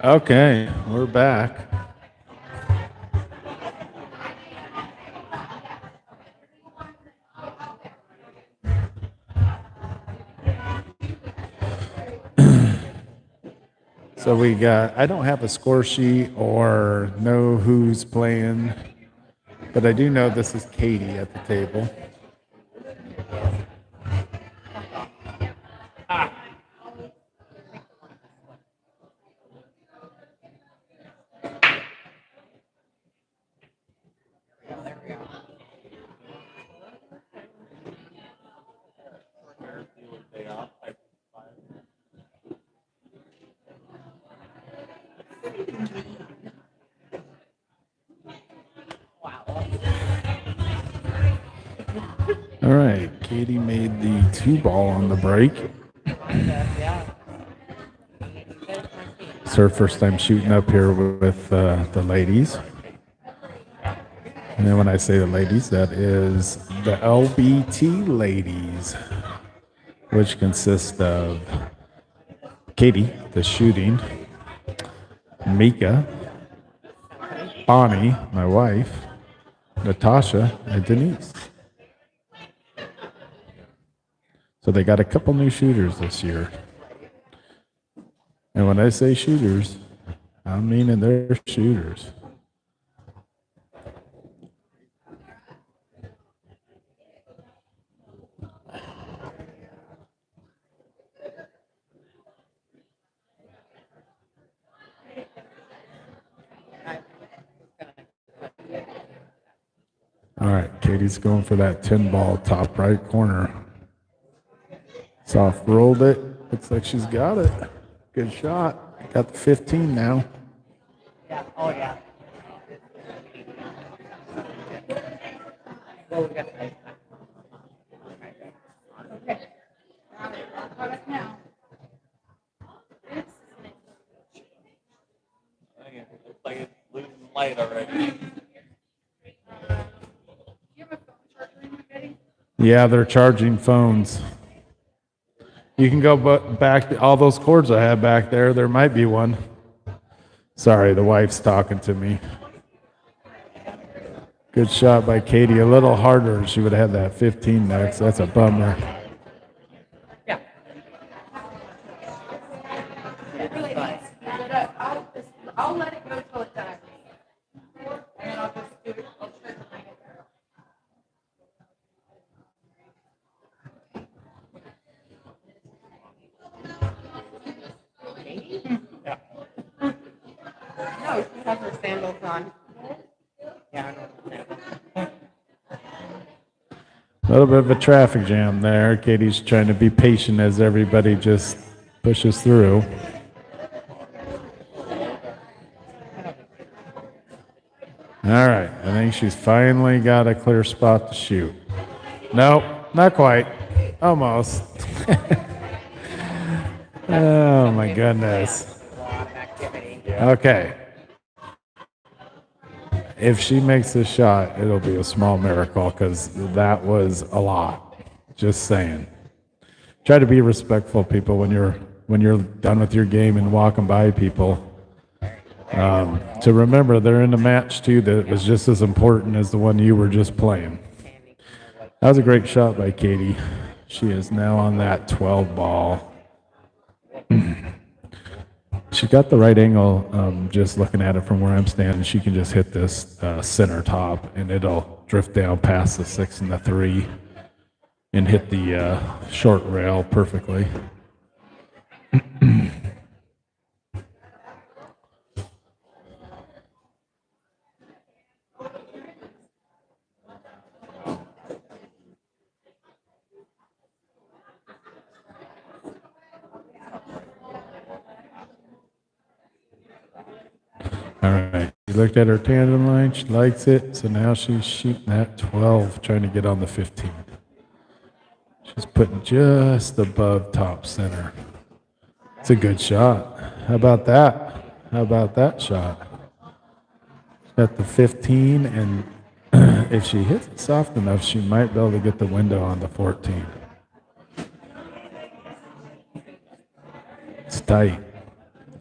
Okay, we're back. So we got, I don't have a score sheet or know who's playing, but I do know this is Katie at the table. All right, Katie made the 2 ball on the break. It's her first time shooting up here with the ladies. And then when I say the ladies, that is the LBT ladies, which consist of Katie, the shooting, Mika, Bonnie, my wife, Natasha, and Denise. So they got a couple new shooters this year. And when I say shooters, I mean they're shooters. All right, Katie's going for that 10-ball top right corner. Soft rolled it. Looks like she's got it. Good shot. Got the 15 now. Yeah. Oh, yeah. Well, we got okay. Now. Looks like it's losing light already. Yeah, they're charging phones. You can go back, all those cords I have back there, there might be one. Sorry, the wife's talking to me. Good shot by Katie. A little harder. She would have had that 15 next. That's a bummer. Yeah. I'll let it go till it dies. And then I'll just do it. I'll try to find it. Yeah. No, she has her sandals on. Yeah, I know. A little bit of a traffic jam there. Katie's trying to be patient as everybody just pushes through. All right, I think she's finally got a clear spot to shoot. Nope, not quite. Almost. Oh my goodness. Okay. If she makes this shot, it'll be a small miracle because that was a lot. Just saying. Try to be respectful, people, when you're done with your game and walking by people. To remember they're in a match too that was just as important as the one you were just playing. That was a great shot by Katie. She is now on that 12 ball. She got the right angle, just looking at it from where I'm standing. She can just hit this center top, and it'll drift down past the 6 and the 3 and hit the short rail perfectly. All right, she looked at her tandem line, she likes it, so now she's shooting at 12, trying to get on the 15. She's putting just above top center. It's a good shot. How about that? How about that shot? Got the 15, and if she hits it soft enough, she might be able to get the window on the 14. It's tight.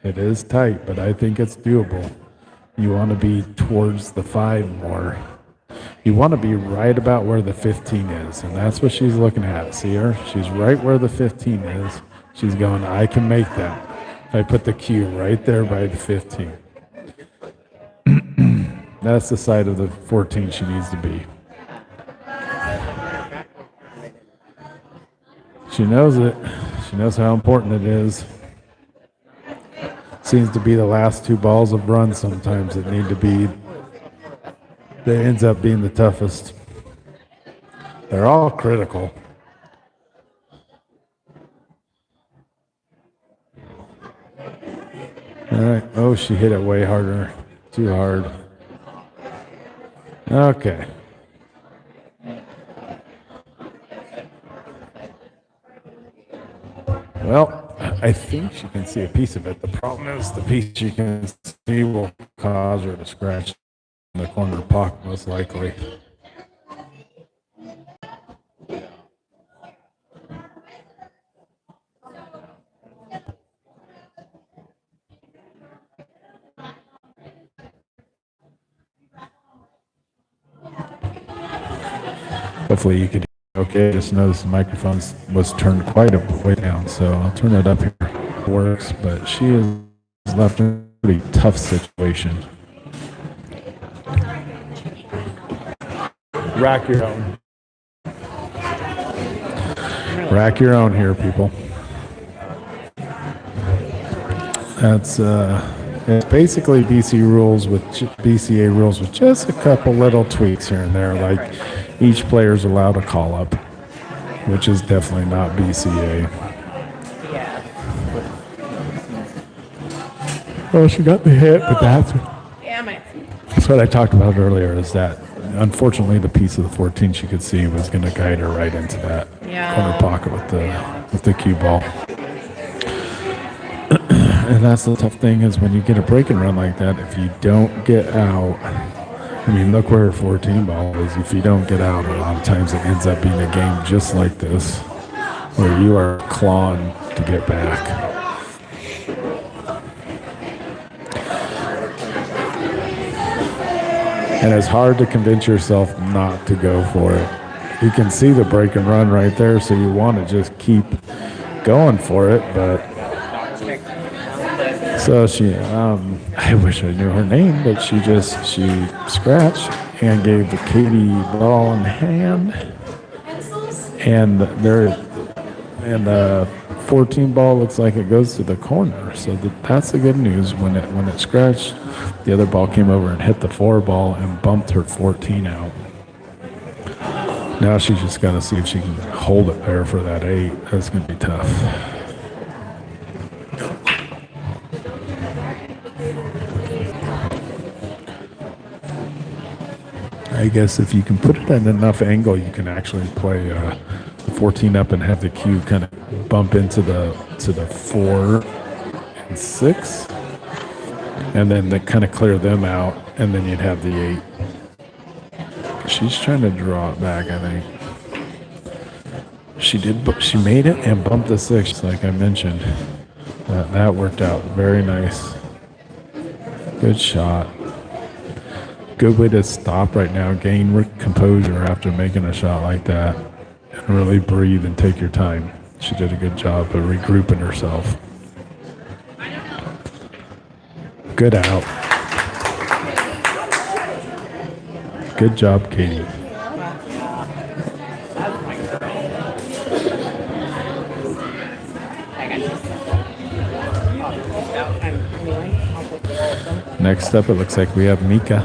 It is tight, but I think it's doable. You want to be towards the 5 more. You want to be right about where the 15 is, and that's what she's looking at. See her? She's right where the 15 is. She's going, I can make that. I put the cue right there by the 15. That's the side of the 14 she needs to be. She knows it. She knows how important it is. Seems to be the last 2 balls of runs sometimes that need to be, that ends up being the toughest. They're all critical. All right. Oh, she hit it way harder. Too hard. Okay. Well, I think she can see a piece of it. The problem is the piece she can see will cause her to scratch in the corner pocket, most likely. Hopefully you could. Okay, just noticed the microphone was turned quite a way down, so I'll turn it up here. It works, but she is left in a pretty tough situation. Rack your own. Rack your own here, people. That's it's basically BCA rules with just a couple little tweaks here and there, like each player's allowed a call up, which is definitely not BCA. Well, she got the hit, but Damn it. that's what I talked about earlier, is that unfortunately the piece of the 14 she could see was going to guide her right into that corner pocket with the cue ball. And that's the tough thing, is when you get a break and run like that, if you don't get out, I mean, look where her 14 ball is. If you don't get out, a lot of times it ends up being a game just like this, where you are clawing to get back. And it's hard to convince yourself not to go for it. You can see the break and run right there, so you want to just keep going for it, but so she, I wish I knew her name, but she scratched and gave the Katie ball in hand, and the 14 ball looks like it goes to the corner. So that's the good news. When it scratched, the other ball came over and hit the 4 ball and bumped her 14 out. Now she's just got to see if she can hold it there for that 8. That's going to be tough. I guess if you can put it at enough angle, you can actually play 14 up and have the cue kind of bump into the 4 and 6, and then they kind of clear them out, and then you'd have the 8. She's trying to draw it back, I think. She made it and bumped the 6, like I mentioned. That worked out very nice. Good shot. Good way to stop right now, gain composure after making a shot like that, and really breathe and take your time. She did a good job of regrouping herself. Good out. Good job, Katie. Next up, it looks like we have Mika.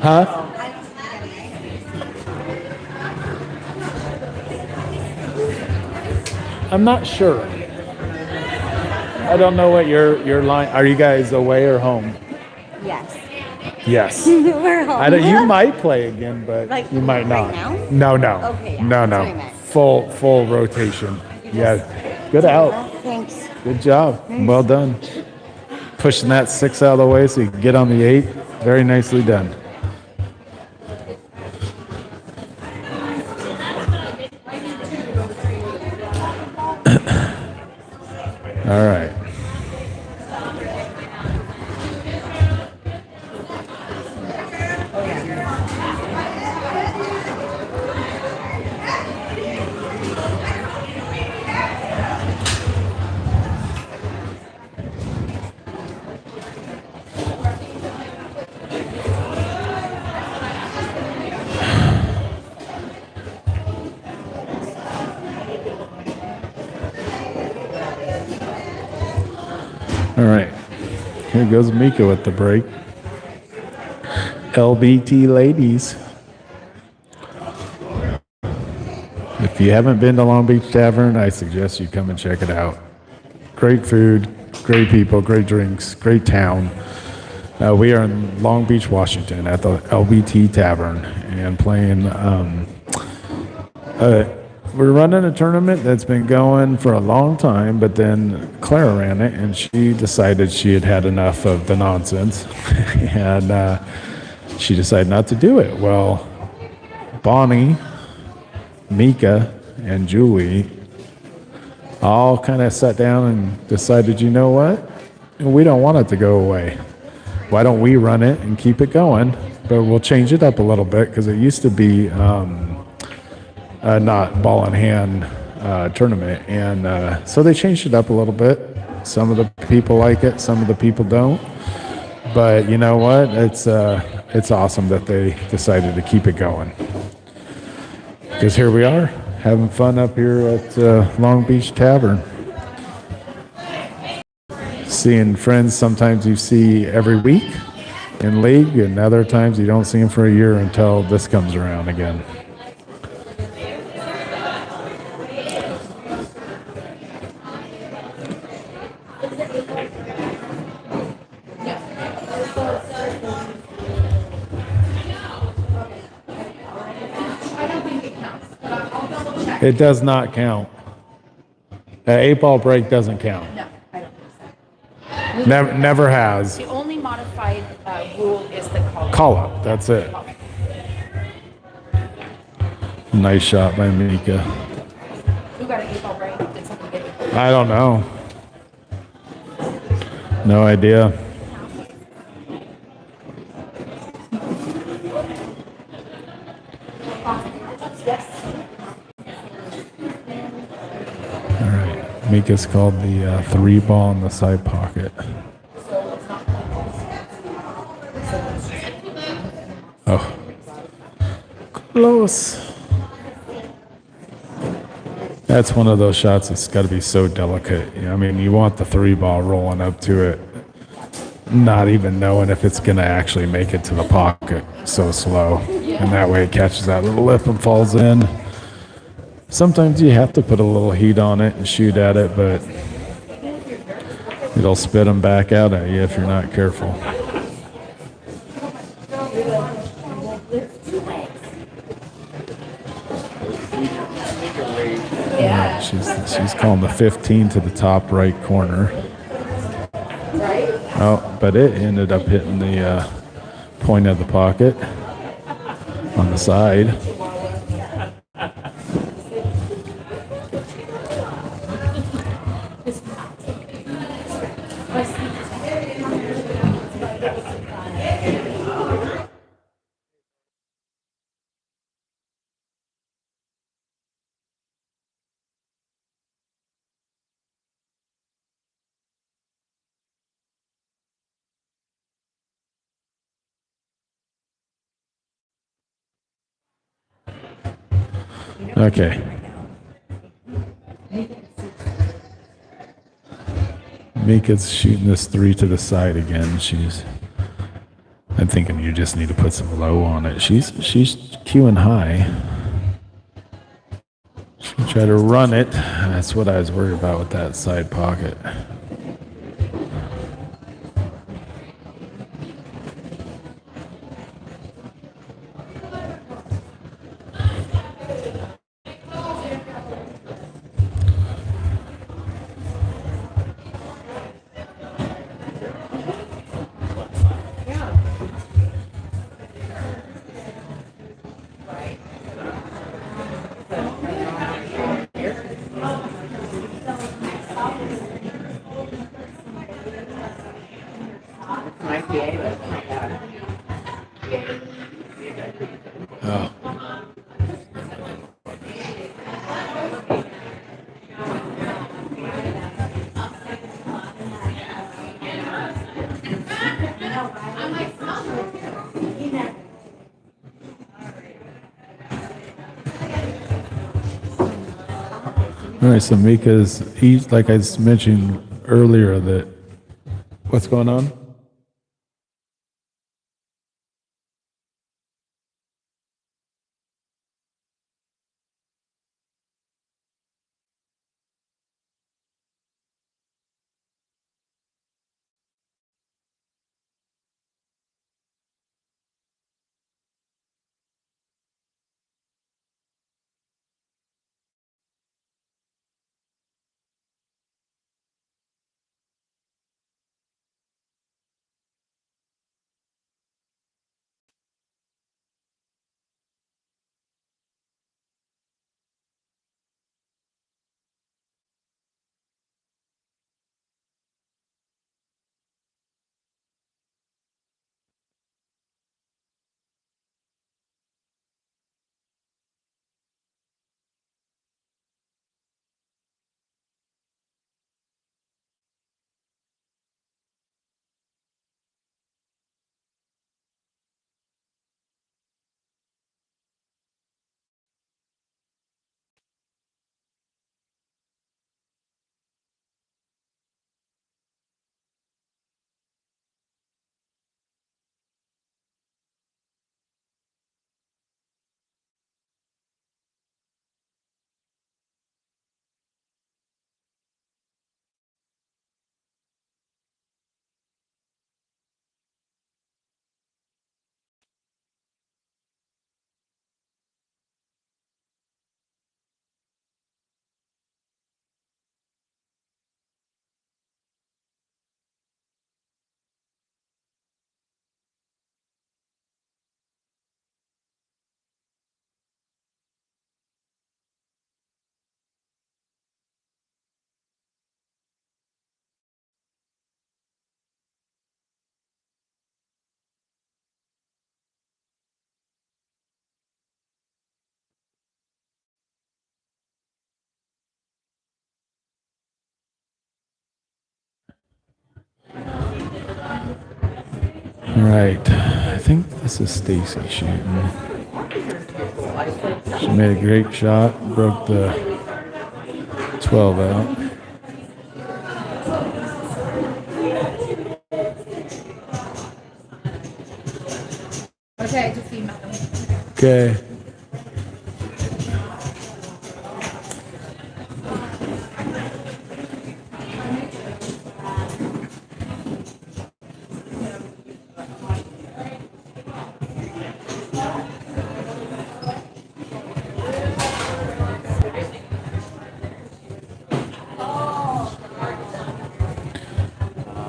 Huh? I'm not sure. I don't know what your line. Are you guys away or home? Yes. Yes. We're home. You might play again, but Like, you might not. right now? No. Okay, yeah, No. that's what I meant. Full rotation. Yeah. Good out. Thanks. Good job. Well done. pushing that 6 out of the way so you can get on the 8. Very nicely done. All right. All right. Here goes Mika with the break. LBT ladies. If you haven't been to Long Beach Tavern, I suggest you come and check it out. Great food, great people, great drinks, great town. We are in Long Beach, Washington at the LBT Tavern and playing. We're running a tournament that's been going for a long time, but then Clara ran it and she decided she had had enough of the nonsense and she decided not to do it. Well, Bonnie, Mika, and Julie all kind of sat down and decided, you know what? We don't want it to go away. Why don't we run it and keep it going? But we'll change it up a little bit because it used to be not ball in hand tournament. And so they changed it up a little bit. Some of the people like it, some of the people don't. But you know what? It's awesome that they decided to keep it going. Because here we are, having fun up here at Long Beach Tavern. Seeing friends sometimes you see every week in league, and other times you don't see them for a year until this comes around again. It does not count. An 8-ball break doesn't count. No, I don't think so. Never has. The only modified rule is the call. Call up, that's it. Nice shot by Mika. Who got an 8-ball break? Did someone get it? I don't know. No idea. All right. Mika's called the 3-ball in the side pocket. Oh. Close. That's one of those shots that's got to be so delicate. I mean, you want the 3-ball rolling up to it, not even knowing if it's going to actually make it to the pocket so slow. And that way it catches that little lip and falls in. Sometimes you have to put a little heat on it and shoot at it, but it'll spit them back out at you if you're not careful. Yeah. She's calling the 15 to the top right corner. Oh, but it ended up hitting the point of the pocket on the side. Okay. Mika's shooting this 3 to the side again. I'm thinking you just need to put some low on it. She's queuing high. She can try to run it. That's what I was worried about with that side pocket. All right, so he's like I mentioned earlier that what's going on? All right, I think this is Stacy shooting. She made a great shot, broke the 12 out. Okay, just email them. Okay.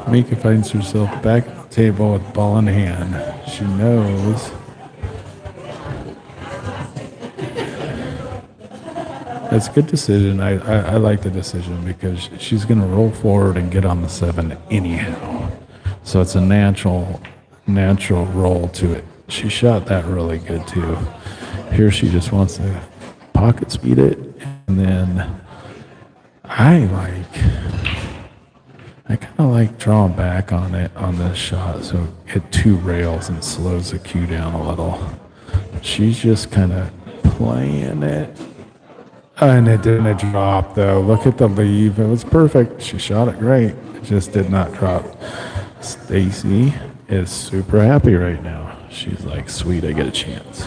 Mika finds herself back at the table with ball in hand. She knows that's a good decision. I like the decision because she's going to roll forward and get on the 7 anyhow. So it's a natural roll to it. She shot that really good too. Here she just wants to pocket speed it, and then I kind of like drawing back on it on this shot, so hit 2 rails and slows the cue down a little. She's just kind of playing it, and it didn't drop though. Look at the leave; it was perfect. She shot it great. It just did not drop. Stacy is super happy right now. She's like, "Sweet, I get a chance."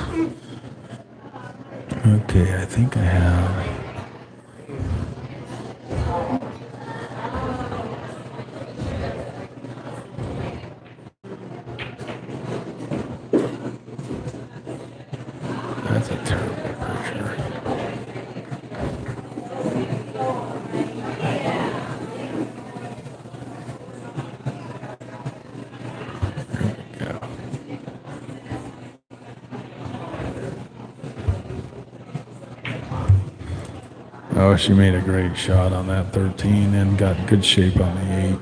Okay, I think I have. That's a terrible picture. There we go. Oh, she made a great shot on that 13 and got good shape on the 8.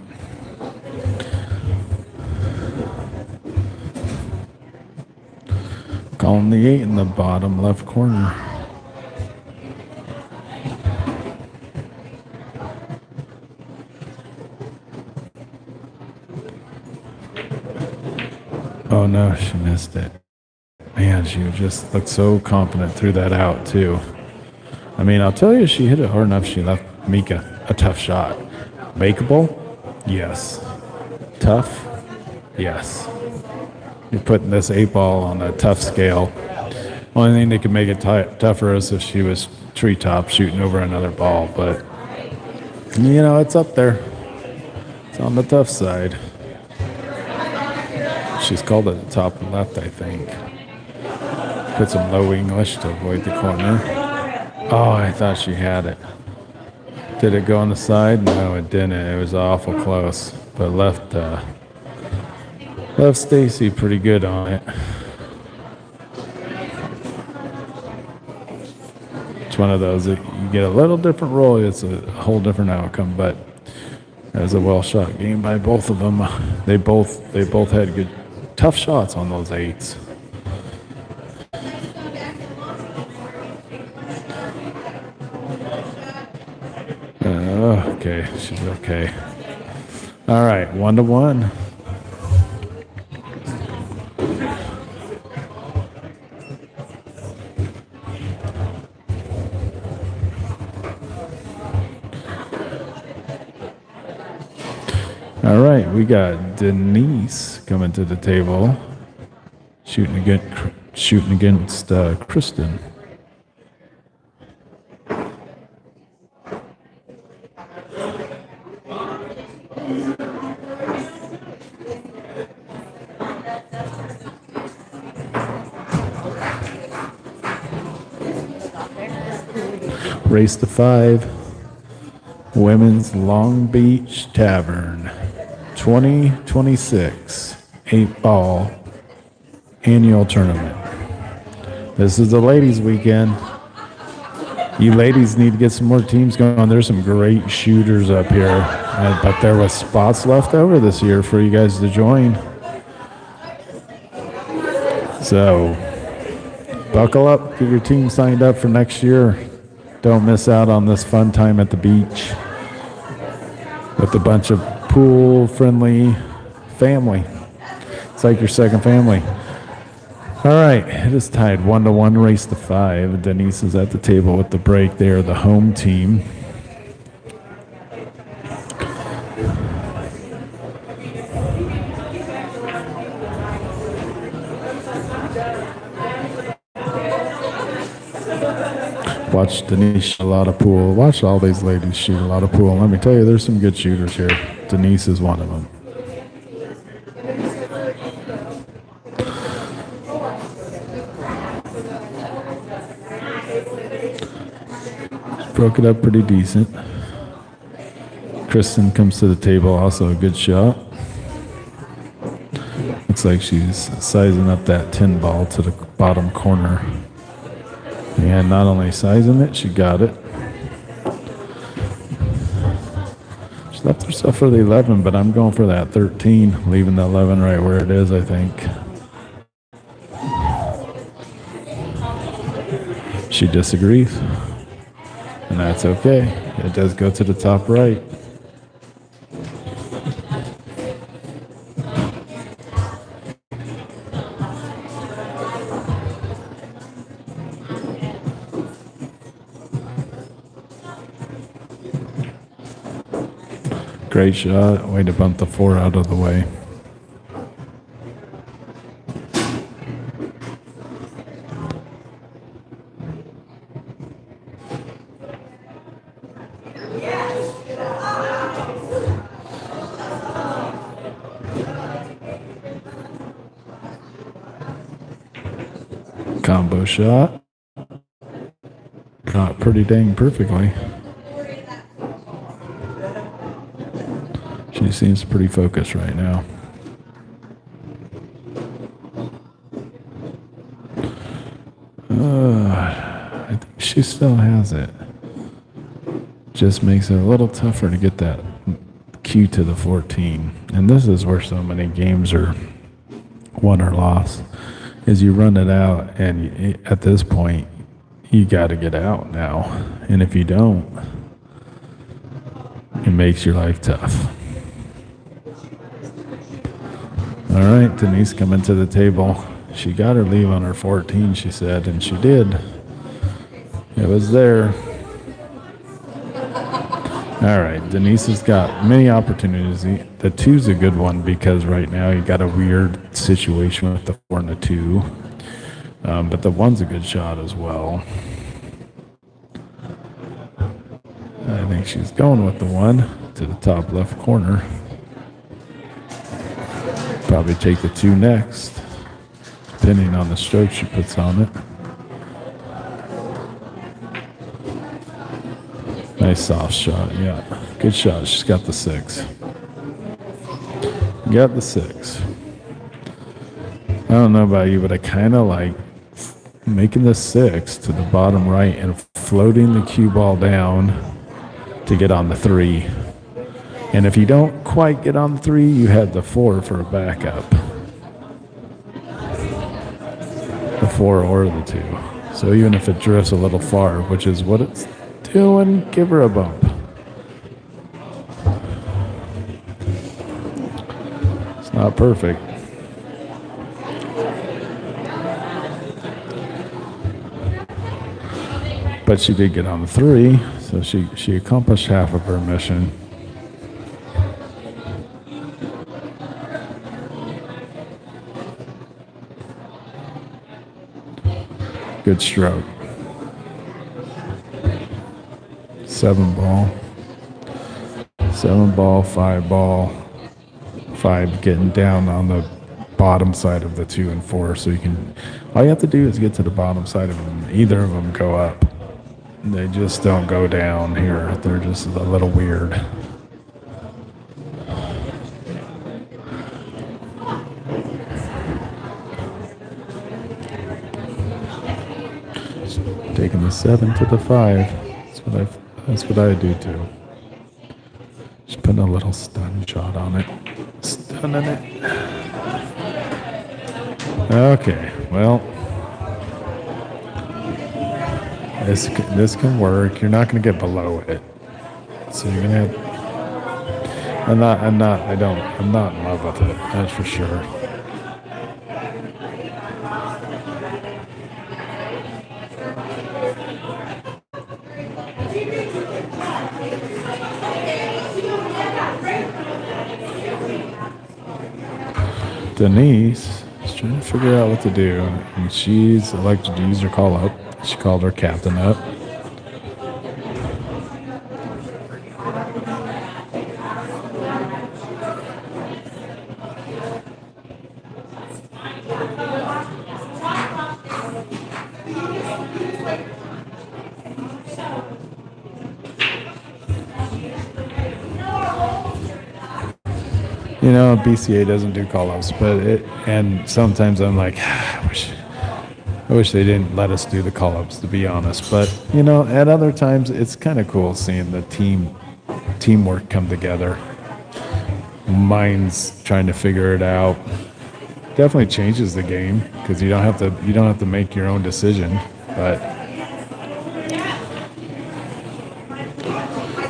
Calling the 8 in the bottom left corner. Oh no, she missed it. Man, she just looked so confident threw that out too. I mean, I'll tell you, she hit it hard enough. She left Mika a tough shot. Makeable? Yes. Tough? Yes. You're putting this 8 ball on a tough scale. Only thing that could make it tougher is if she was treetop shooting over another ball. But, it's up there. It's on the tough side. She's called at the top left, I think. Put some low English to avoid the corner. Oh, I thought she had it. Did it go on the side? No, it didn't. It was awful close. But left Stacy pretty good on it. It's one of those that you get a little different roll. It's a whole different outcome, but it was a well shot game by both of them. They both had good, tough shots on those 8s. Okay, she's okay. All right, 1-1. All right, we got Denise coming to the table, shooting against Kristen. Race to 5, Women's Long Beach Tavern, 2026 8-ball annual tournament. This is the ladies' weekend. You ladies need to get some more teams going. There's some great shooters up here, but there was spots left over this year for you guys to join. So buckle up, get your team signed up for next year. Don't miss out on this fun time at the beach with a bunch of pool-friendly family. It's like your second family. All right, it is tied 1-1, race to 5. Denise is at the table with the break. They are the home team. Watch Denise shoot a lot of pool. Watch all these ladies shoot a lot of pool. Let me tell you, there's some good shooters here. Denise is one of them. Broke it up pretty decent. Kristen comes to the table, also a good shot. Looks like she's sizing up that 10 ball to the bottom corner. And not only sizing it, she got it. She left herself for the 11, but I'm going for that 13, leaving the 11 right where it is, I think. She disagrees, and that's okay. It does go to the top right. Great shot. Way to bump the 4 out of the way. Combo shot. Caught pretty dang perfectly. She seems pretty focused right now. I think she still has it. Just makes it a little tougher to get that cue to the 14. And this is where so many games are won or lost, is you run it out, and at this point, you got to get out now. And if you don't, it makes your life tough. All right, Denise coming to the table. She got her leave on her 14, she said, and she did. It was there. All right, Denise has got many opportunities. The two's a good one because right now you got a weird situation with the 4 and the 2. But the one's a good shot as well. I think she's going with the 1 to the top left corner. Probably take the 2 next, depending on the stroke she puts on it. Nice soft shot, yeah. Good shot. She's got the 6. Got the 6. I don't know about you, but I kind of like making the 6 to the bottom right and floating the cue ball down to get on the 3. And if you don't quite get on the 3, you had the 4 for a backup. The 4 or the 2. So even if it drifts a little far, which is what it's doing, give her a bump. It's not perfect. But she did get on the 3, so she accomplished half of her mission. Good stroke. 7 ball. 7 ball, 5 ball. 5 getting down on the bottom side of the 2 and 4. So you can, all you have to do is get to the bottom side of them. Either of them go up. They just don't go down here. They're just a little weird. Taking the 7 to the 5. That's what I do too. Just putting a little stun shot on it. Stunning it. Okay, well, this can work. You're not going to get below it, so you're gonna have. I'm not in love with it. That's for sure. Denise is trying to figure out what to do, and she's elected to use her call up. She called her captain up. You know, BCA doesn't do call-ups, and sometimes I'm like, I wish they didn't let us do the call-ups, to be honest. But, you know, at other times, it's kind of cool seeing the teamwork come together. Minds trying to figure it out. Definitely changes the game because you don't have to make your own decision. But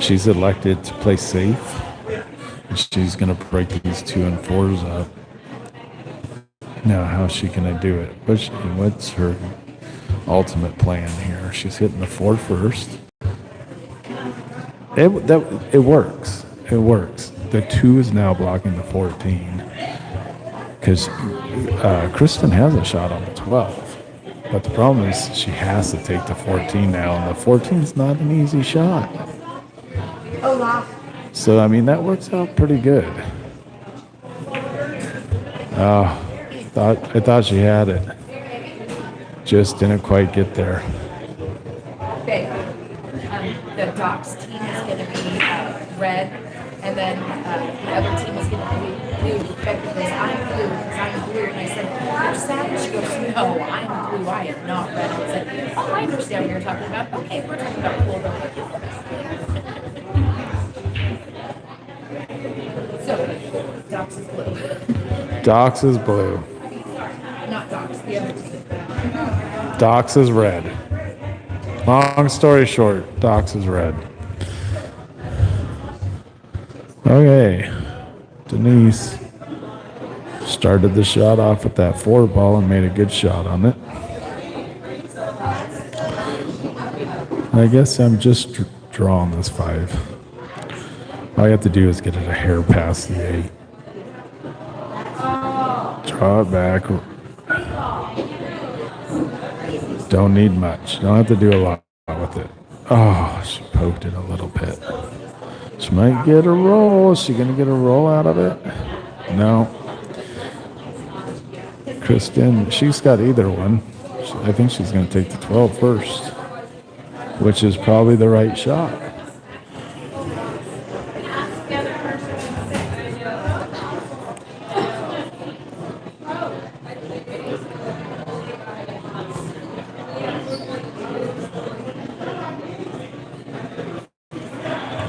she's elected to play safe. She's going to break these 2 and 4s up. Now, how she going to do it? What's her ultimate plan here? She's hitting the 4 first. It works. It works. The 2 is now blocking the 14 because Kristen has a shot on the 12. But the problem is she has to take the 14 now, and the 14 is not an easy shot. Oh, wow. So, I mean, that works out pretty good. Oh, I thought she had it. Just didn't quite get there. Okay. The Docs team is going to be red, and then the other team is going to be blue. Effectively, I'm blue because I'm blue. And I said, "You're savage." She goes, "No, I'm blue. I am not red." I said, "Oh, I understand what you're talking about. Okay, we're talking about blue." So, Docs is blue. Docs is blue. Not Docs, the other team. Docs is red. Long story short, Docs is red. Okay. Denise started the shot off with that 4 ball and made a good shot on it. I guess I'm just drawing this 5. All I have to do is get it a hair past the 8. Draw it back. Don't need much. Don't have to do a lot with it. Oh, she poked it a little bit. She might get a roll. Is she going to get a roll out of it? No. Kristen, she's got either one. I think she's going to take the 12 first, which is probably the right shot.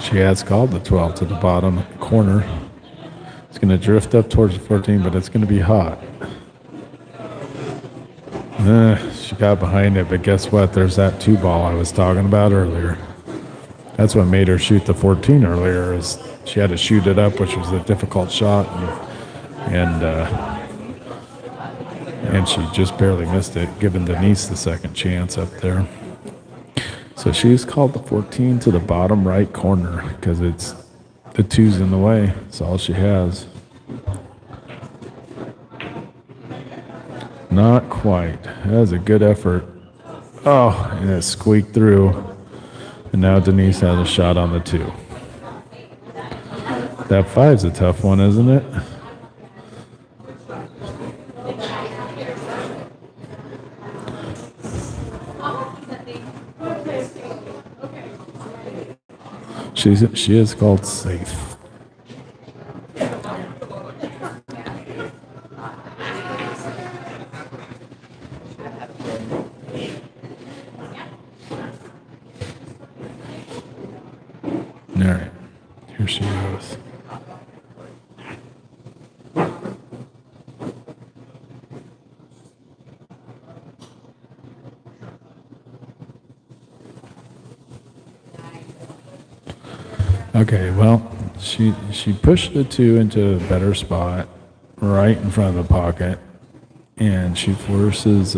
She has called the 12 to the bottom corner. It's going to drift up towards the 14, but it's going to be hot. She got behind it, but guess what? There's that 2 ball I was talking about earlier. That's what made her shoot the 14 earlier, is she had to shoot it up, which was a difficult shot, and she just barely missed it, giving Denise the second chance up there. So she's called the 14 to the bottom right corner because it's the 2's in the way. That's all she has. Not quite. That was a good effort. Oh, and it squeaked through. And now Denise has a shot on the 2. That 5's a tough one, isn't it? She is called safe. All right, here she goes. Okay, well, she pushed the 2 into a better spot, right in front of the pocket, and she forces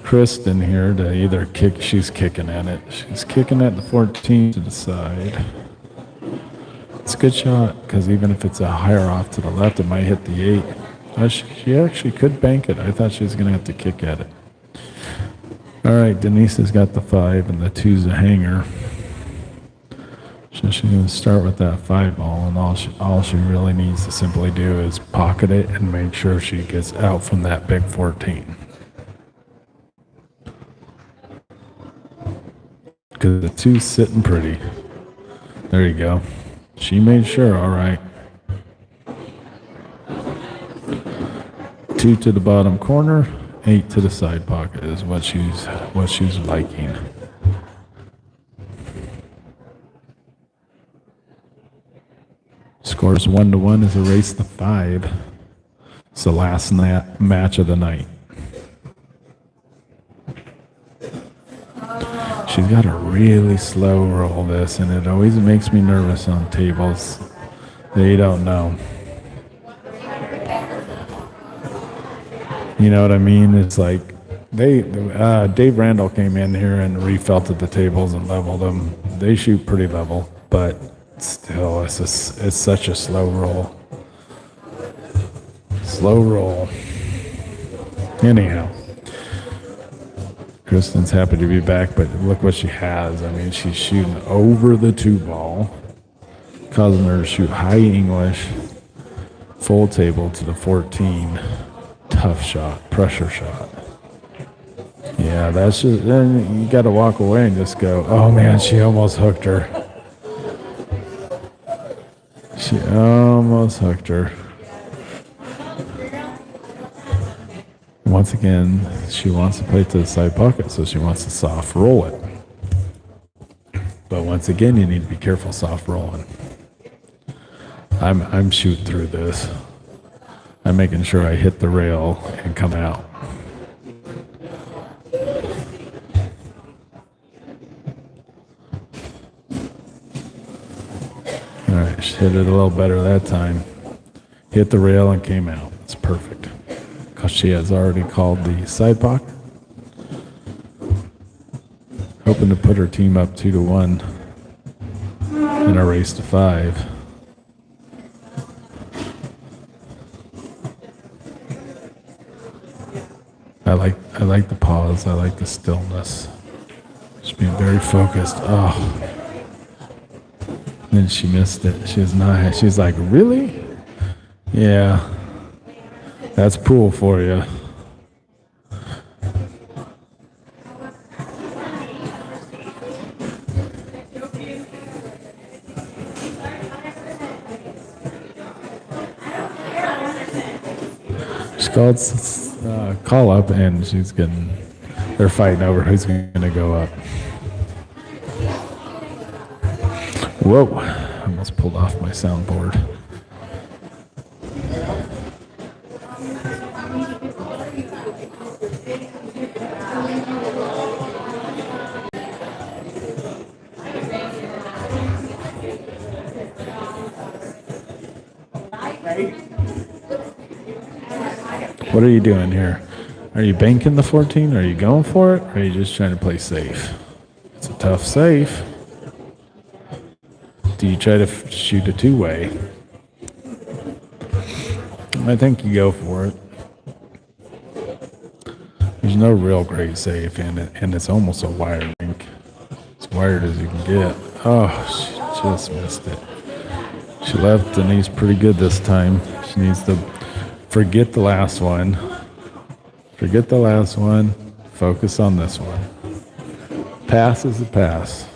Kristen here to either kick. She's kicking at it. She's kicking at the 14 to the side. It's a good shot because even if it's a higher off to the left, it might hit the 8. She actually could bank it. I thought she was going to have to kick at it. All right, Denise has got the 5 and the 2's a hanger. So she's going to start with that 5 ball, and all she really needs to simply do is pocket it and make sure she gets out from that big 14. Because the 2's sitting pretty. There you go. She made sure, all right. 2 to the bottom corner, 8 to the side pocket is what she's liking. Scores 1-1 as a race to 5. It's the last match of the night. She's got a really slow roll this, and it always makes me nervous on tables. They don't know. You know what I mean? It's like Dave Randall came in here and refelted the tables and leveled them. They shoot pretty level, but still, it's such a slow roll. Slow roll. Anyhow. Kristen's happy to be back, but look what she has. I mean, she's shooting over the 2 ball, causing her to shoot high English, full table to the 14. Tough shot, pressure shot. Yeah, that's just, then you got to walk away and just go, oh man, she almost hooked her. She almost hooked her. Once again, she wants to play to the side pocket, so she wants to soft roll it. But once again, you need to be careful soft rolling. I'm shooting through this. I'm making sure I hit the rail and come out. All right, she hit it a little better that time. Hit the rail and came out. It's perfect. Because she has already called the side pocket. hoping to put her team up 2-1 in a race to 5. I like the pause. I like the stillness. Just being very focused. Oh. Then she missed it. She's like, really? Yeah. That's pool for you. She called call up, and they're fighting over who's going to go up. Whoa, I almost pulled off my soundboard. What are you doing here? Are you banking the 14? Are you going for it? Or are you just trying to play safe? It's a tough safe. Do you try to shoot a two-way? I think you go for it. There's no real great safe in it, and it's almost a wire rink. As wired as you can get. Oh, she just missed it. She left Denise pretty good this time. She needs to forget the last one. Forget the last one. Focus on this one. Pass is a pass.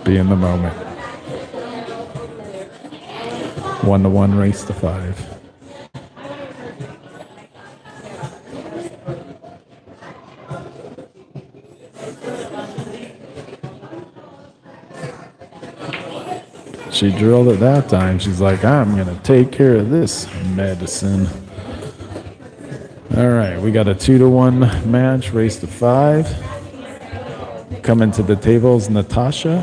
Be in the moment. 1-1 race to 5. She drilled it that time. She's like, I'm going to take care of this medicine. All right, we got a 2-1 match, race to 5. Coming to the tables, Natasha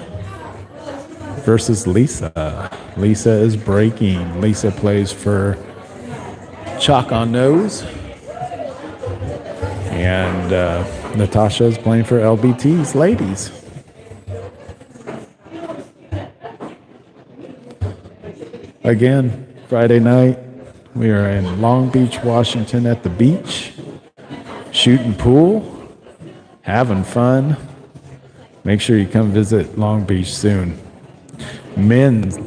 versus Lisa. Lisa is breaking. Lisa plays for Chalk on Nose. And Natasha is playing for LBT's Ladies. Again, Friday night, we are in Long Beach, Washington at the beach, shooting pool, having fun. Make sure you come visit Long Beach soon. Men's,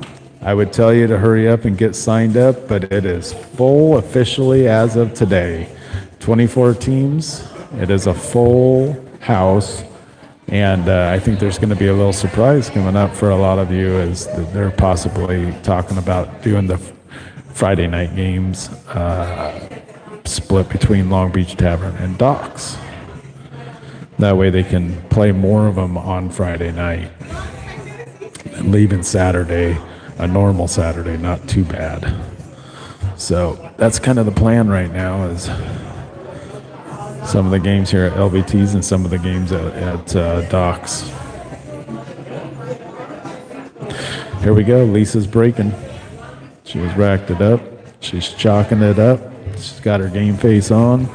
I would tell you to hurry up and get signed up, but it is full officially as of today. 24 teams. It is a full house. And I think there's going to be a little surprise coming up for a lot of you as they're possibly talking about doing the Friday night games split between Long Beach Tavern and Docks. That way they can play more of them on Friday night. And leaving Saturday, a normal Saturday, not too bad. So that's kind of the plan right now is some of the games here at LBT's and some of the games at Docks. Here we go. Lisa's breaking. She has racked it up. She's chalking it up. She's got her game face on.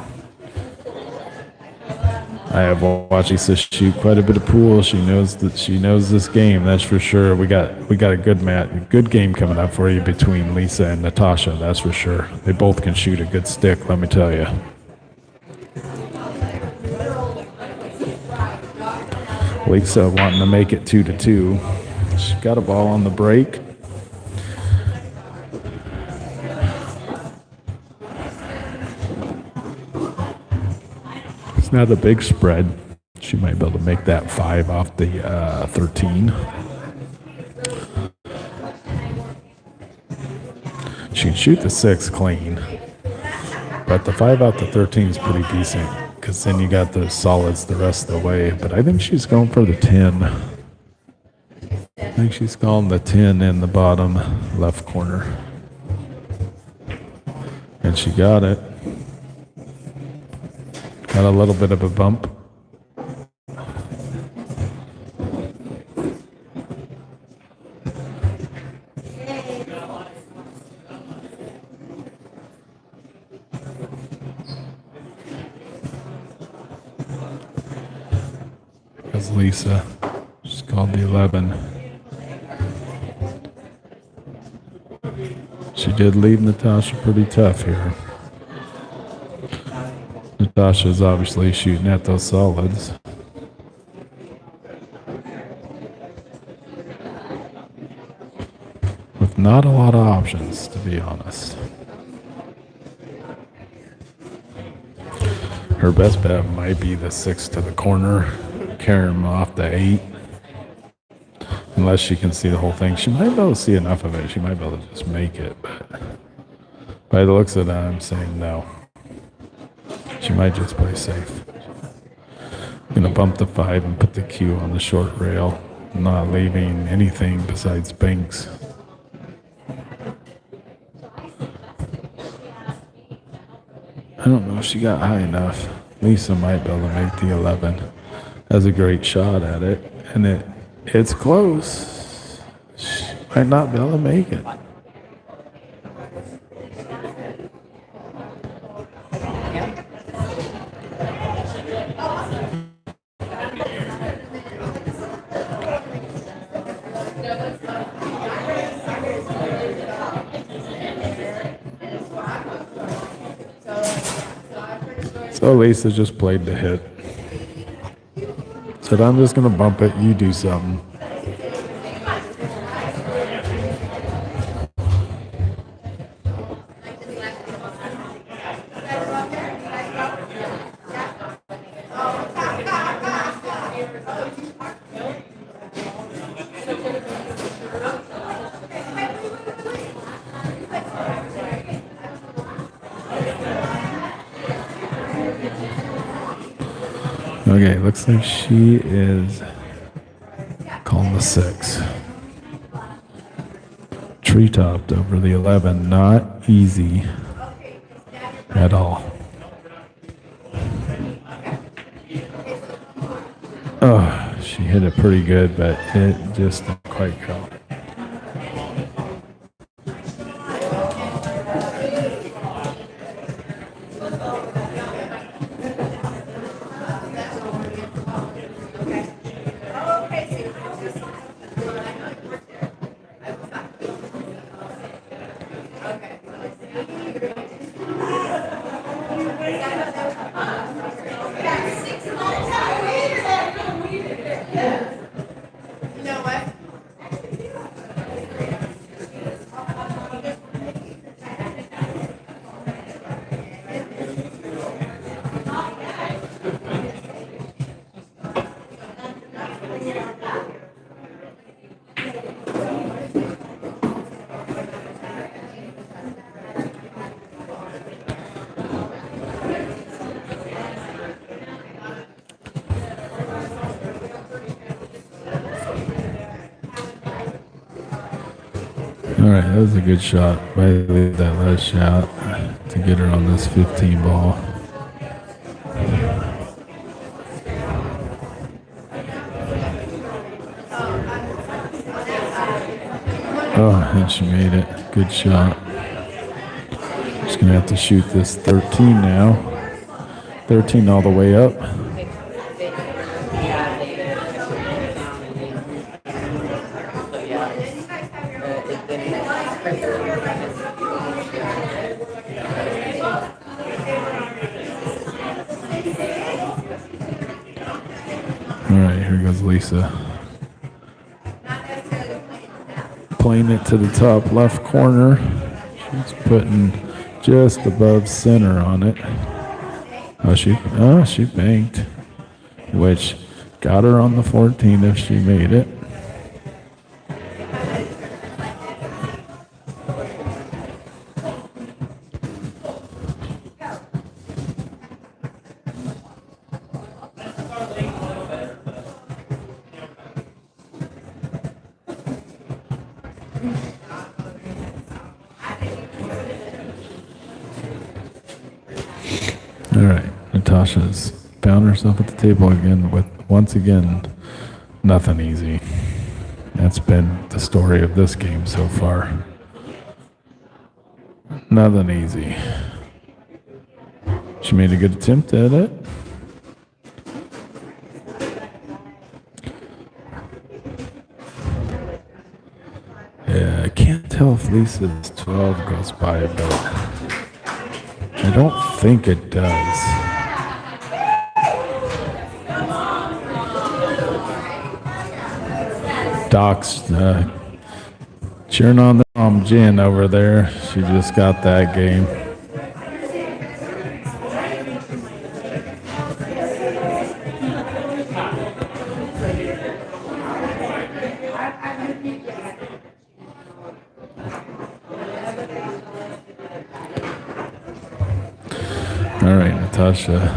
I have watched Lisa shoot quite a bit of pool. She knows this game. That's for sure. We got a good game coming up for you between Lisa and Natasha. That's for sure. They both can shoot a good stick. Let me tell you. Lisa wanting to make it 2-2. She's got a ball on the break. It's not a big spread. She might be able to make that 5 off the 13. She can shoot the 6 clean, but the 5 out the 13 is pretty decent. Because then you got the solids the rest of the way. But I think she's going for the 10. I think she's calling the 10 in the bottom left corner. And she got it. Got a little bit of a bump. goes Lisa. She's called the 11. She did leave Natasha pretty tough here. Natasha's obviously shooting at those solids. With not a lot of options, to be honest. Her best bet might be the 6 to the corner, carry him off the 8. Unless she can see the whole thing. She might be able to see enough of it. She might be able to just make it. But by the looks of that, I'm saying no. She might just play safe. Gonna bump the 5 and put the Q on the short rail. Not leaving anything besides banks. I don't know if she got high enough. Lisa might be able to make the 11. Has a great shot at it. And it's close. She might not be able to make it. So Lisa just played the hit. Said, I'm just going to bump it. You do something. Okay, looks like she is calling the 6. Treetopped over the 11. Not easy at all. Oh, she hit it pretty good, but it just didn't quite go. All right, that was a good shot. Riley, that last shot to get her on this 15 ball. Oh, and she made it. Good shot. Just gonna have to shoot this 13 now. 13 all the way up. All right, here goes Lisa. Playing it to the top left corner. She's putting just above center on it. She banked, which got her on the 14 if she made it. All right, Natasha's found herself at the table again with, once again, nothing easy. That's been the story of this game so far. Nothing easy. She made a good attempt at it. can't tell if Lisa's 12 goes by, but I don't think it does. Doc's cheering on the Jen over there. She just got that game. All right, Natasha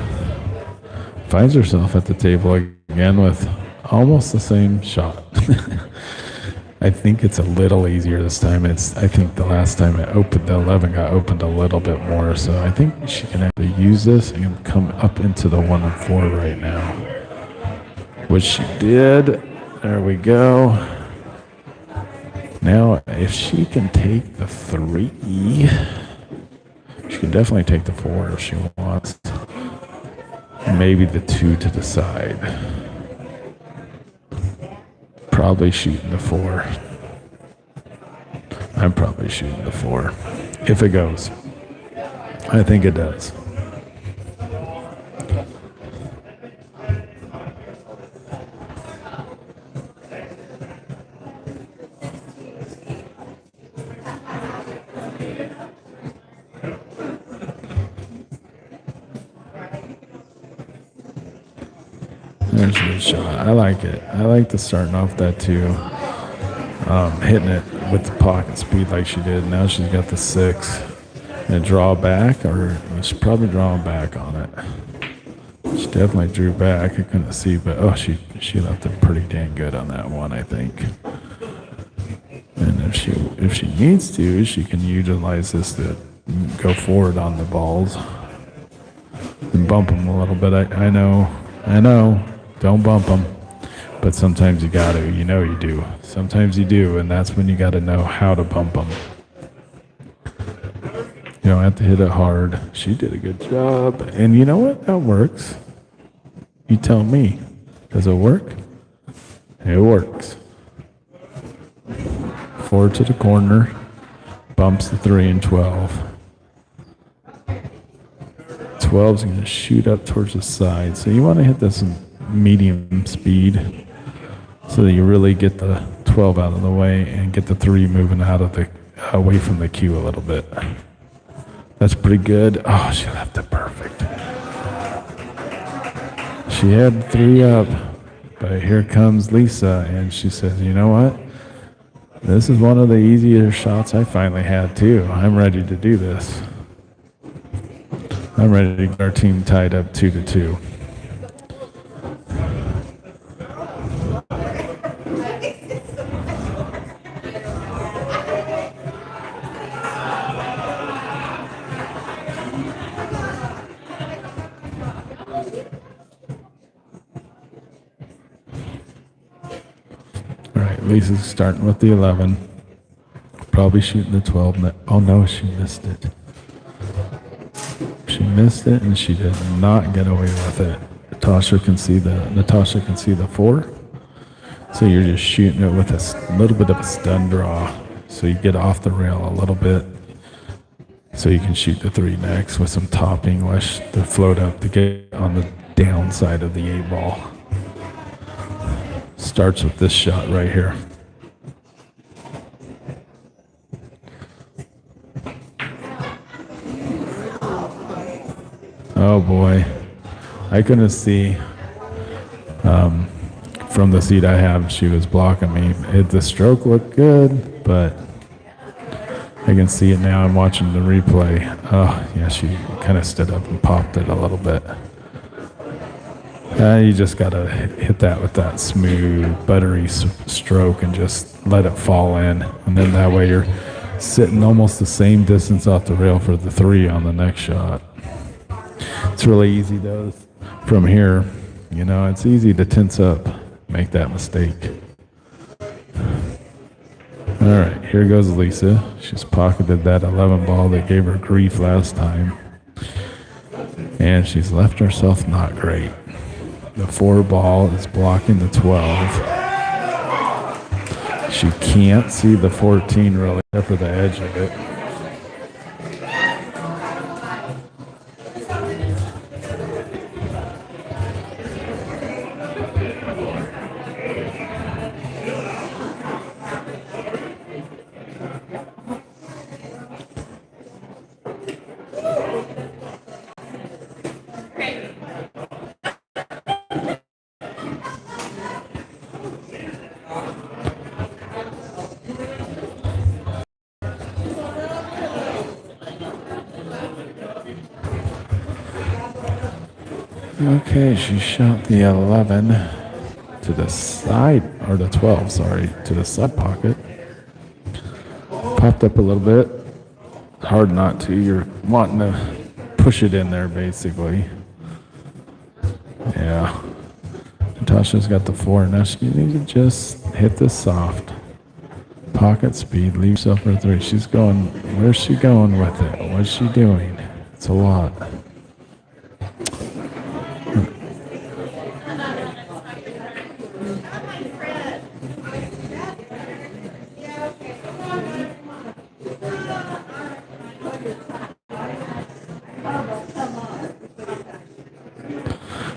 finds herself at the table again with almost the same shot. I think it's a little easier this time. I think the last time it opened, the 11 got opened a little bit more, so I think she can actually use this and come up into the 1 and 4 right now, which she did. There we go. Now, if she can take the 3, she can definitely take the 4 if she wants. Maybe the 2 to the side. Probably shooting the 4. I'm probably shooting the 4. If it goes. I think it does. There's a good shot. I like it. I like the starting off that too. Hitting it with the pocket speed like she did. Now she's got the 6. And draw back, or she's probably drawing back on it. She definitely drew back. I couldn't see, but she left it pretty dang good on that one, I think. And if she needs to, she can utilize this to go forward on the balls and bump them a little bit. I know. Don't bump them. But sometimes you got to. You know you do. Sometimes you do, and that's when you got to know how to bump them. You don't have to hit it hard. She did a good job. And you know what? That works. You tell me. Does it work? It works. 4 to the corner. Bumps the 3 and 12. 12's going to shoot up towards the side. So you want to hit this in medium speed so that you really get the 12 out of the way and get the 3 moving out of the away from the cue a little bit. That's pretty good. Oh, she left it perfect. She had 3 up, but here comes Lisa, and she says, you know what? This is one of the easier shots I finally had, too. I'm ready to do this. I'm ready to get our team tied up 2-2. All right, Lisa's starting with the 11. Probably shooting the 12. Oh no, she missed it. She missed it, and she did not get away with it. Natasha can see the 4. So you're just shooting it with a little bit of a stun draw. So you get off the rail a little bit. So you can shoot the 3 next with some topping to float up to get on the downside of the 8 ball. Starts with this shot right here. Oh boy, I couldn't see from the seat I have. She was blocking me. The stroke looked good, but I can see it now. I'm watching the replay. Oh yeah, she kind of stood up and popped it a little bit. You just gotta hit that with that smooth, buttery stroke and just let it fall in, and then that way you're sitting almost the same distance off the rail for the 3 on the next shot. It's really easy though from here. You know, it's easy to tense up, make that mistake. All right, here goes Lisa. She's pocketed that 11 ball that gave her grief last time. And she's left herself not great. The 4 ball is blocking the 12. She can't see the 14 really, except for the edge of it. Okay, she shot the 11 to the side, or the 12, sorry, to the side pocket. Popped up a little bit. Hard not to. You're wanting to push it in there, basically. Yeah. Natasha's got the 4. Now she needs to just hit this soft. Pocket speed, leave yourself for 3. She's going, where's she going with it? What's she doing? It's a lot.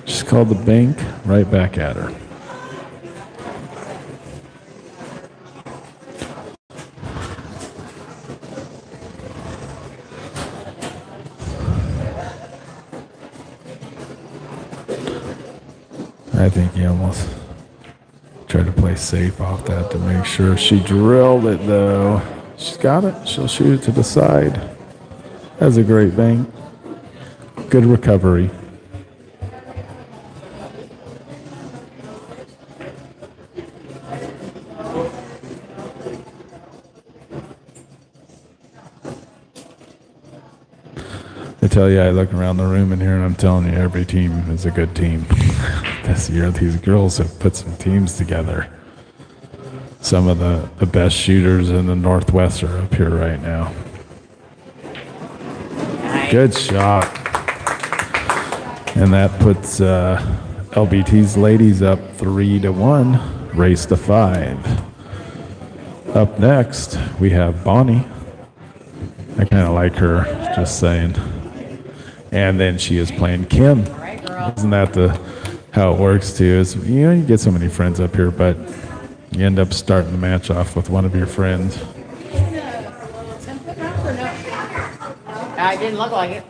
She's called the bank, right back at her. I think he almost tried to play safe off that to make sure. She drilled it though. She's got it. She'll shoot it to the side. That's a great bank. Good recovery. I tell you, I look around the room in here and I'm telling you, every team is a good team. This year, these girls have put some teams together. Some of the best shooters in the Northwest are up here right now. Good shot. And that puts LBT's ladies up 3-1, race to 5. Up next, we have Bonnie. I kind of like her, just saying. And then she is playing Kim. All right, girl. Isn't that how it works too? Is you get so many friends up here, but you end up starting the match off with one of your friends. I didn't look like it.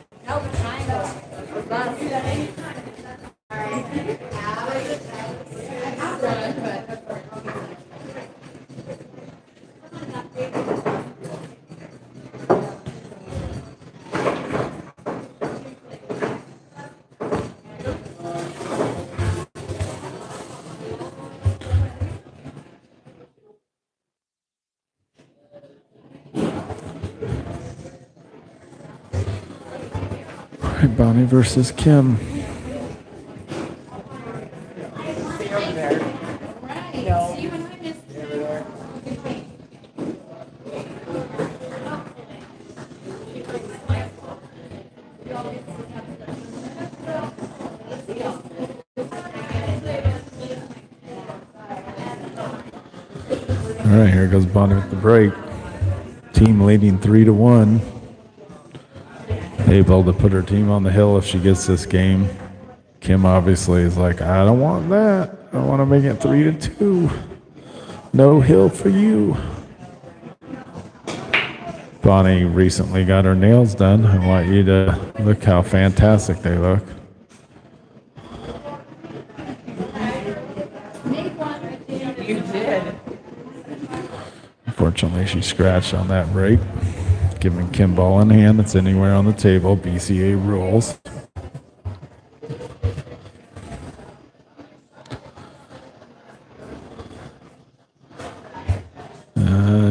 All right, Bonnie versus Kim. All right, here goes Bonnie with the break. Team leading 3-1. Able to put her team on the hill if she gets this game. Kim obviously is like, I don't want that. I want to make it 3-2. No hill for you. Bonnie recently got her nails done. I want you to look how fantastic they look. You did. Unfortunately, she scratched on that break. Giving Kim ball in hand. It's anywhere on the table. BCA rules.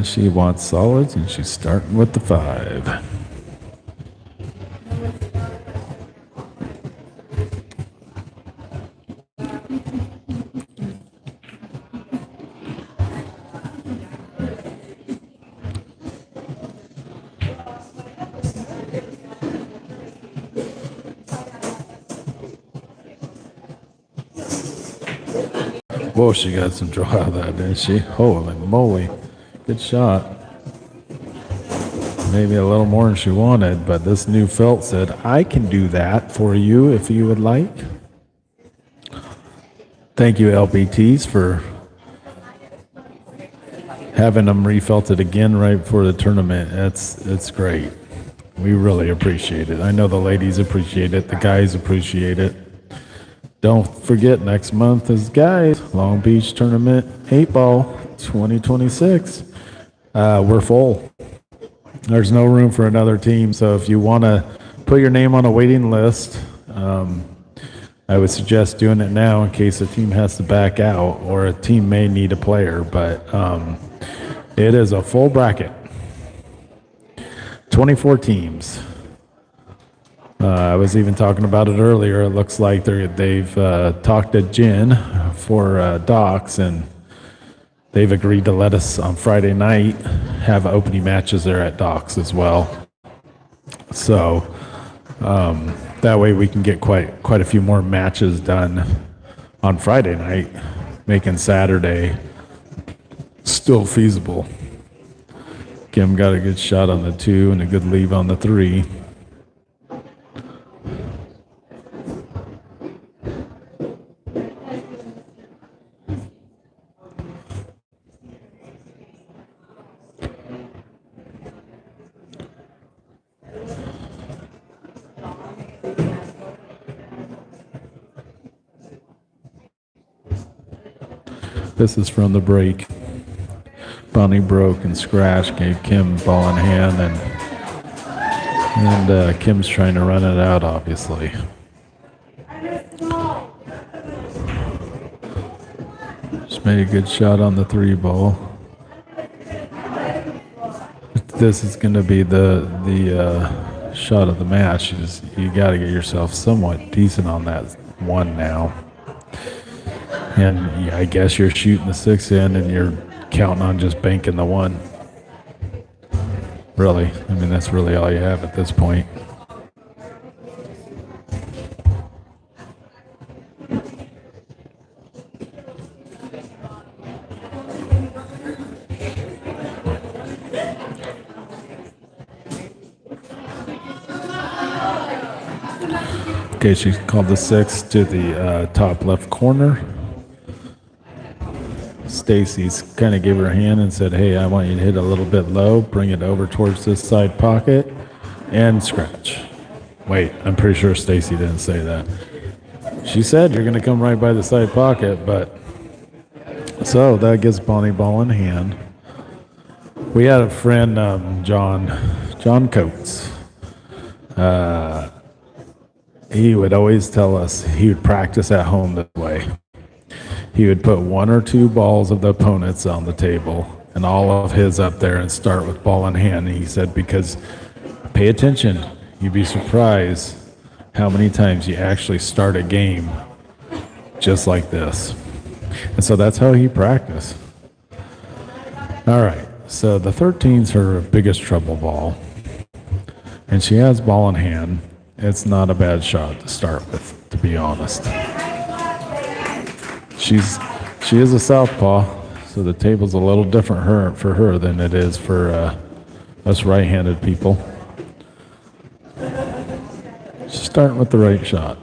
She wants solids, and she's starting with the 5. Whoa, she got some draw out of that, didn't she? Holy moly. Good shot. Maybe a little more than she wanted, but this new felt said, I can do that for you if you would like. Thank you, LBTs, for having them refelted again right before the tournament. It's great. We really appreciate it. I know the ladies appreciate it. The guys appreciate it. Don't forget, next month is guys, Long Beach Tournament 8-Ball 2026. We're full. There's no room for another team, so if you want to put your name on a waiting list, I would suggest doing it now in case a team has to back out or a team may need a player, but it is a full bracket. 24 teams. I was even talking about it earlier. It looks like they've talked to Jen for Docs, and they've agreed to let us on Friday night have opening matches there at Docs as well. So that way we can get quite a few more matches done on Friday night, making Saturday still feasible. Kim got a good shot on the 2 and a good leave on the 3. This is from the break. Bonnie broke and scratched, gave Kim ball in hand, and Kim's trying to run it out, obviously. Just made a good shot on the 3 ball. This is going to be the shot of the match. You got to get yourself somewhat decent on that 1 now. And I guess you're shooting the 6 in and you're counting on just banking the 1. Really, I mean, that's really all you have at this point. Okay, she called the 6 to the top left corner. Stacy's kind of gave her a hand and said, hey, I want you to hit a little bit low, bring it over towards this side pocket, and scratch. Wait, I'm pretty sure Stacy didn't say that. She said you're going to come right by the side pocket, but so that gets Bonnie ball in hand. We had a friend, John Coates. He would always tell us he would practice at home this way. He would put 1 or 2 balls of the opponents on the table and all of his up there and start with ball in hand. And he said, because pay attention, you'd be surprised how many times you actually start a game just like this. And so that's how he practiced. All right, so the 13's her biggest trouble ball. And she has ball in hand. It's not a bad shot to start with, to be honest. She is a southpaw, so the table's a little different for her than it is for us right-handed people. She's starting with the right shot.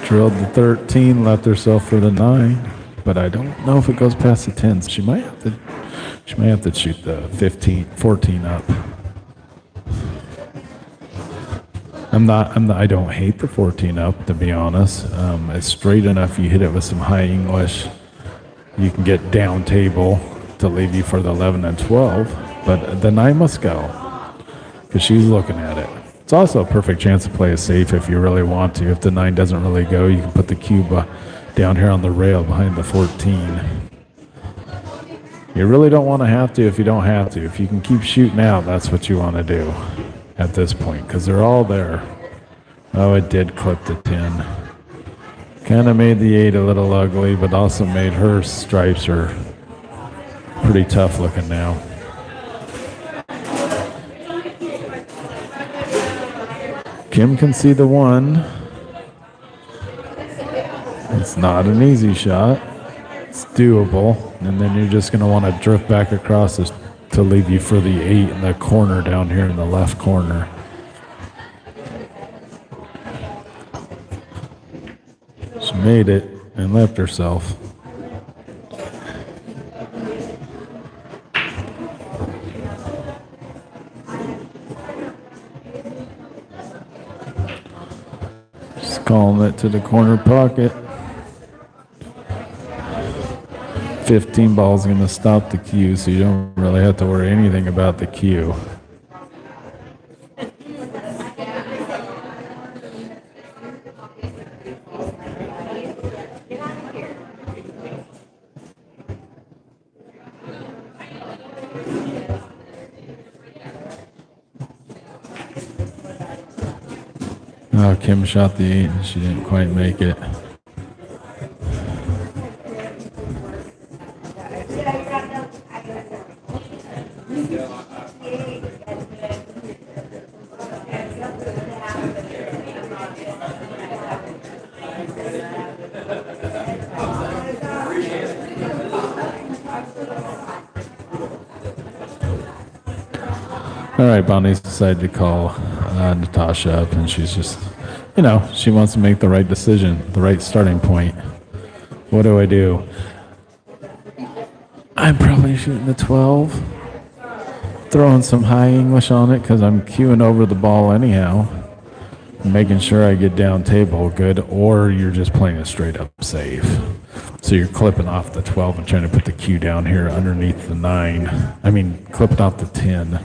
Drilled the 13, left herself for the 9, but I don't know if it goes past the 10s. She might have to shoot the 14 up. I don't hate the 14 up, to be honest. It's straight enough. You hit it with some high English. You can get down table to leave you for the 11 and 12, but the 9 must go because she's looking at it. It's also a perfect chance to play it safe if you really want to. If the 9 doesn't really go, you can put the cube down here on the rail behind the 14. You really don't want to have to if you don't have to. If you can keep shooting out, that's what you want to do at this point because they're all there. Oh, it did clip the 10. Kind of made the 8 a little ugly, but also made her stripes are pretty tough looking now. Kim can see the 1. It's not an easy shot. It's doable. And then you're just going to want to drift back across this to leave you for the 8 in the corner down here in the left corner. She made it and left herself. Just calling it to the corner pocket. 15 ball is going to stop the cue, so you don't really have to worry anything about the cue. Oh, Kim shot the 8 and she didn't quite make it. All right, Bonnie's decided to call Natasha up, and she's just, she wants to make the right decision, the right starting point. What do I do? I'm probably shooting the 12, throwing some high English on it because I'm cueing over the ball anyhow, making sure I get down table good, or you're just playing it straight up safe. So you're clipping off the 12 and trying to put the cue down here underneath the 9. Clipping off the 10.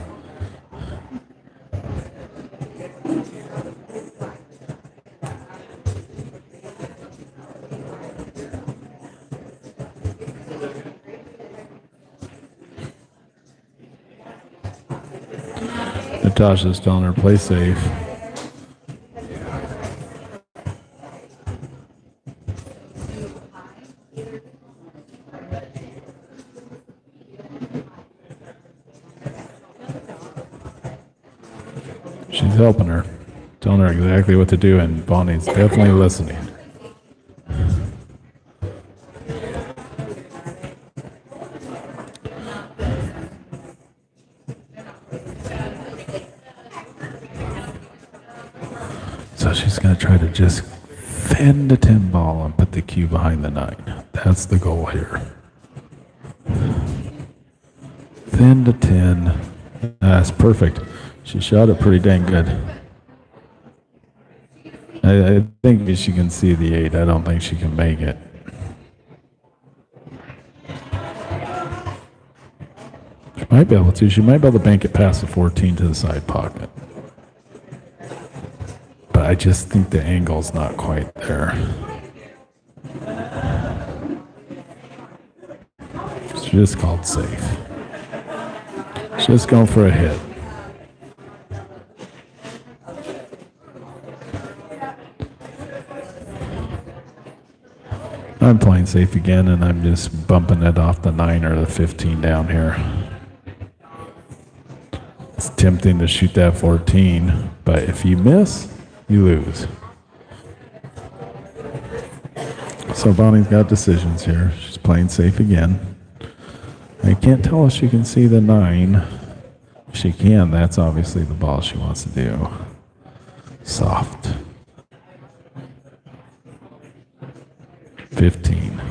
Natasha's telling her play safe. She's helping her, telling her exactly what to do, and Bonnie's definitely listening. So she's going to try to just thin the 10 ball and put the cue behind the 9. That's the goal here. Thin to 10. That's perfect. She shot it pretty dang good. I think she can see the 8. I don't think she can make it. She might be able to. She might be able to bank it past the 14 to the side pocket. But I just think the angle's not quite there. It's just called safe. Just going for a hit. I'm playing safe again, and I'm just bumping it off the 9 or the 15 down here. It's tempting to shoot that 14, but if you miss, you lose. So Bonnie's got decisions here. She's playing safe again. I can't tell if she can see the 9. If she can, that's obviously the ball she wants to do. Soft. 15.